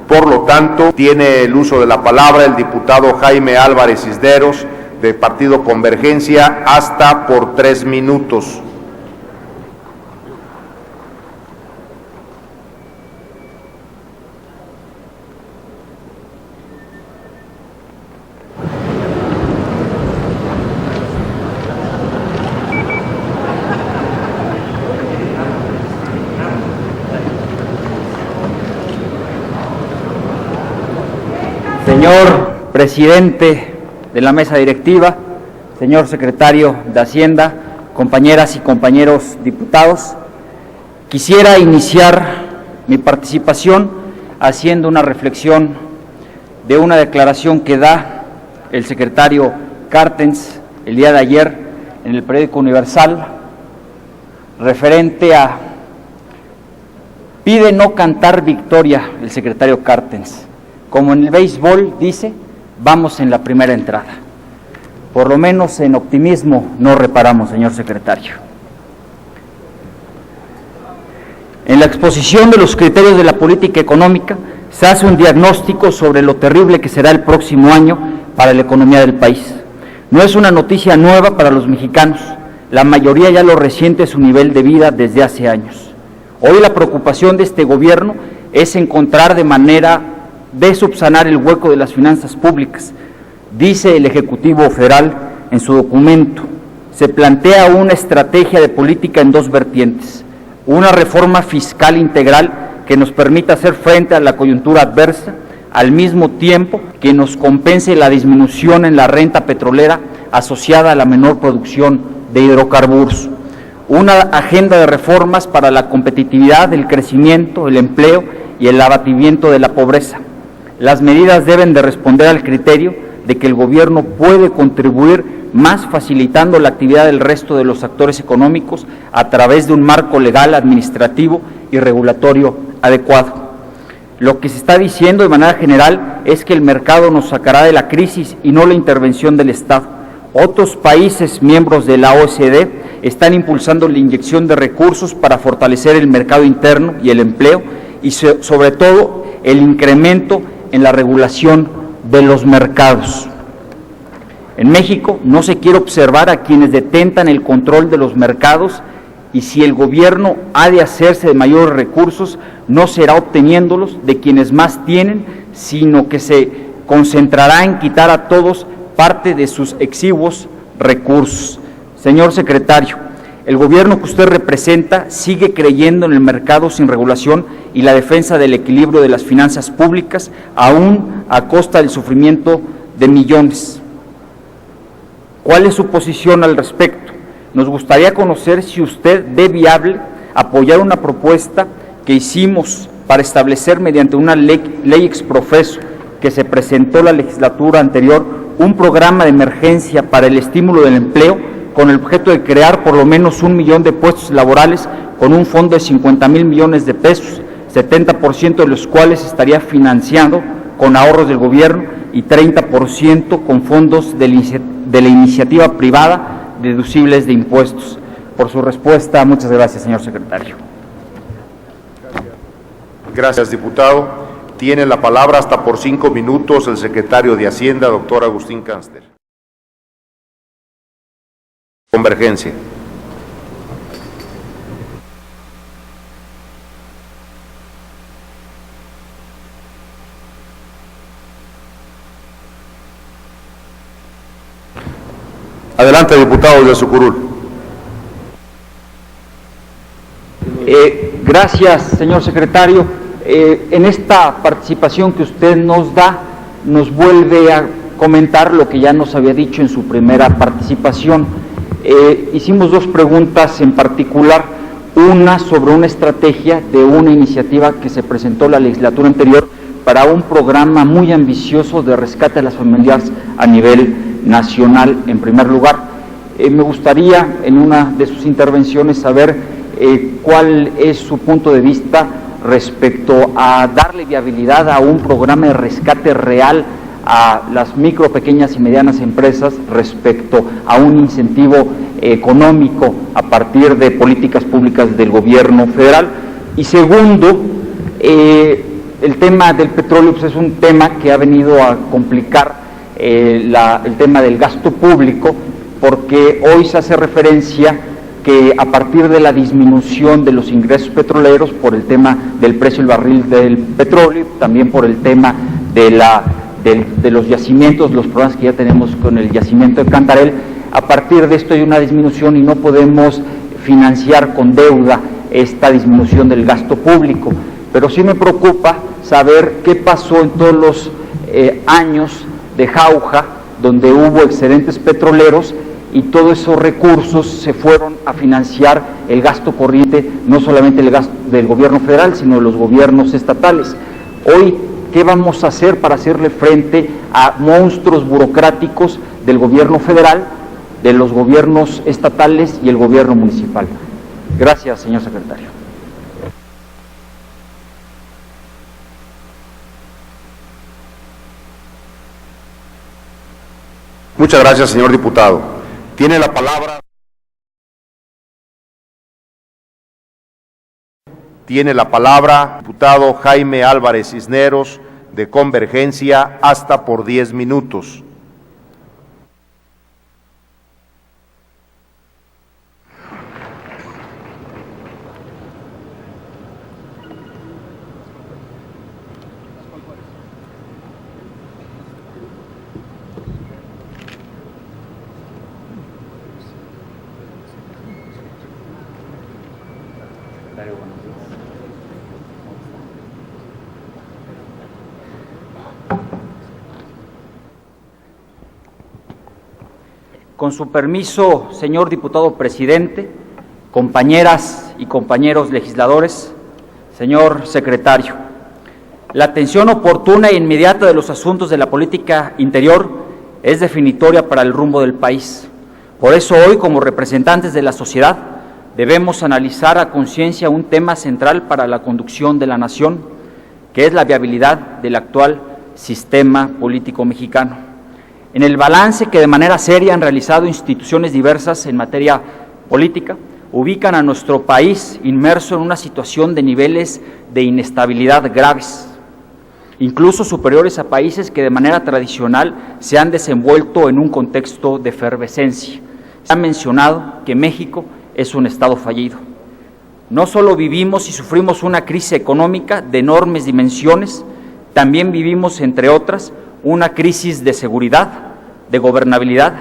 Por lo tanto, tiene el uso de la palabra el diputado Jaime Álvarez Cisneros, de Partido Convergencia, hasta por 3 minutos. Señor presidente de la mesa directiva, señor secretario de Hacienda, compañeras y compañeros diputados, quisiera iniciar mi participación haciendo una reflexión de una declaración que da el secretario Carstens el día de ayer en el periódico Universal, referente a pide no cantar victoria el secretario Carstens. Como en el béisbol dice, vamos en la primera entrada. Por lo menos en optimismo no reparamos, señor secretario. En la exposición de los criterios de la política económica se hace un diagnóstico sobre lo terrible que será el próximo año para la economía del país. No es una noticia nueva para los mexicanos, la mayoría ya lo resiente su nivel de vida desde hace años. Hoy la preocupación de este gobierno es encontrar de manera de subsanar el hueco de las finanzas públicas. Dice el Ejecutivo Federal en su documento, se plantea una estrategia de política en 2 vertientes, una reforma fiscal integral que nos permita hacer frente a la coyuntura adversa, al mismo tiempo que nos compense la disminución en la renta petrolera asociada a la menor producción de hidrocarburos. Una agenda de reformas para la competitividad, el crecimiento, el empleo y el abatimiento de la pobreza. Las medidas deben de responder al criterio de que el gobierno puede contribuir más facilitando la actividad del resto de los actores económicos a través de un marco legal, administrativo y regulatorio adecuado. Lo que se está diciendo de manera general es que el mercado nos sacará de la crisis y no la intervención del Estado. Otros países miembros de la OECD están impulsando la inyección de recursos para fortalecer el mercado interno y el empleo y sobre todo el incremento en la regulación de los mercados. En México no se quiere observar a quienes detentan el control de los mercados y si el gobierno ha de hacerse de mayores recursos, no será obteniéndolos de quienes más tienen, sino que se concentrará en quitar a todos parte de sus exiguos recursos. Señor secretario, el gobierno que usted representa sigue creyendo en el mercado sin regulación y la defensa del equilibrio de las finanzas públicas, aún a costa del sufrimiento de millones. ¿Cuál es su posición al respecto? Nos gustaría conocer si usted ve viable apoyar una propuesta que hicimos para establecer mediante una ley exprofeso que se presentó la legislatura anterior un programa de emergencia para el estímulo del empleo con el objeto de crear por lo menos 1 millón de puestos laborales con un fondo de 50,000 millones de pesos, 70% de los cuales estaría financiado con ahorros del gobierno y 30% con fondos de la iniciativa privada deducibles de impuestos. Por su respuesta, muchas gracias, señor secretario. Gracias, diputado. Tiene la palabra hasta por 5 minutos el secretario de Hacienda, doctor Agustín Carstens. Convergencia. Adelante, diputado de su curul. Gracias, señor secretario. En esta participación que usted nos da, nos vuelve a comentar lo que ya nos había dicho en su primera participación. Hicimos 2 preguntas en particular, una sobre una estrategia de una iniciativa que se presentó la legislatura anterior para un programa muy ambicioso de rescate a las familias a nivel nacional en primer lugar. Me gustaría en una de sus intervenciones saber cuál es su punto de vista respecto a darle viabilidad a un programa de rescate real a las micro, pequeñas y medianas empresas respecto a un incentivo económico a partir de políticas públicas del gobierno federal. Y segundo, el tema del petróleo pues, es un tema que ha venido a complicar el tema del gasto público, porque hoy se hace referencia que a partir de la disminución de los ingresos petroleros por el tema del precio del barril del petróleo, también por el tema de los yacimientos, los problemas que ya tenemos con el yacimiento de Cantarell, a partir de esto hay una disminución y no podemos financiar con deuda esta disminución del gasto público. Pero sí me preocupa saber qué pasó en todos los años de jauja, donde hubo excedentes petroleros y todos esos recursos se fueron a financiar el gasto corriente, no solamente el gasto del gobierno federal, sino de los gobiernos estatales. Hoy, ¿qué vamos a hacer para hacerle frente a monstruos burocráticos del gobierno federal, de los gobiernos estatales y el gobierno municipal? Gracias, señor secretario. Muchas gracias, señor diputado. Tiene la palabra. Tiene la palabra el diputado Jaime Álvarez Cisneros, de Convergencia, hasta por 10 minutos. Con su permiso, señor diputado presidente, compañeras y compañeros legisladores, señor secretario, la atención oportuna e inmediata de los asuntos de la política interior es definitoria para el rumbo del país. Por eso hoy, como representantes de la sociedad, debemos analizar a conciencia un tema central para la conducción de la nación, que es la viabilidad del actual sistema político mexicano. En el balance que de manera seria han realizado instituciones diversas en materia política, ubican a nuestro país inmerso en una situación de niveles de inestabilidad graves, incluso superiores a países que de manera tradicional se han desenvuelto en un contexto de efervescencia. Se ha mencionado que México es un Estado fallido. No solo vivimos y sufrimos una crisis económica de enormes dimensiones, también vivimos, entre otras, una crisis de seguridad, de gobernabilidad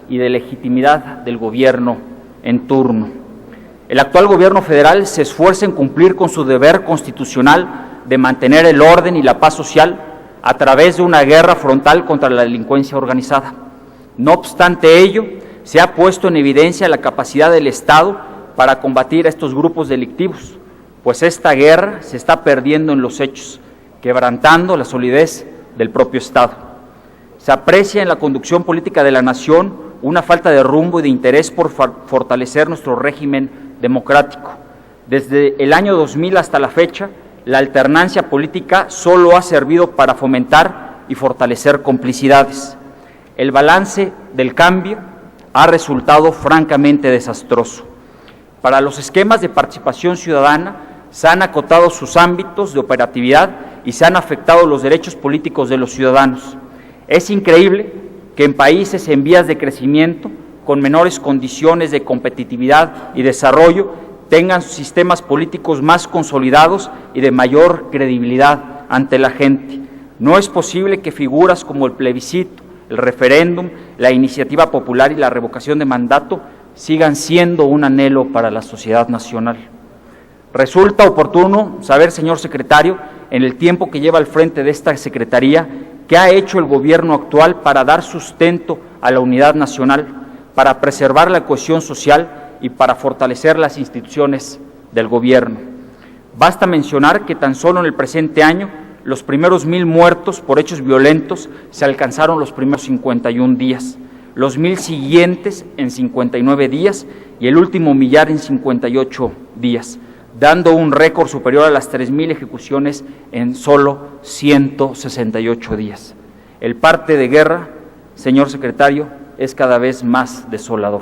y de legitimidad del gobierno en turno. El actual gobierno federal se esfuerza en cumplir con su deber constitucional de mantener el orden y la paz social a través de una guerra frontal contra la delincuencia organizada. No obstante ello, se ha puesto en evidencia la capacidad del Estado para combatir a estos grupos delictivos, pues esta guerra se está perdiendo en los hechos, quebrantando la solidez del propio Estado. Se aprecia en la conducción política de la nación una falta de rumbo y de interés por fortalecer nuestro régimen democrático. Desde el año 2000 hasta la fecha, la alternancia política solo ha servido para fomentar y fortalecer complicidades. El balance del cambio ha resultado francamente desastroso. Para los esquemas de participación ciudadana se han acotado sus ámbitos de operatividad y se han afectado los derechos políticos de los ciudadanos. Es increíble que en países en vías de crecimiento, con menores condiciones de competitividad y desarrollo, tengan sistemas políticos más consolidados y de mayor credibilidad ante la gente. No es posible que figuras como el plebiscito, el referéndum, la iniciativa popular y la revocación de mandato sigan siendo un anhelo para la sociedad nacional. Resulta oportuno saber, señor secretario, en el tiempo que lleva al frente de esta secretaría, qué ha hecho el gobierno actual para dar sustento a la unidad nacional, para preservar la cohesión social y para fortalecer las instituciones del gobierno. Basta mencionar que tan solo en el presente año, los primeros 1,000 muertos por hechos violentos se alcanzaron los primeros 51 días, los 1,000 siguientes en 59 días y el último millar en 58 días, dando un récord superior a las 3,000 ejecuciones en solo 168 días. El parte de guerra, señor secretario, es cada vez más desolador.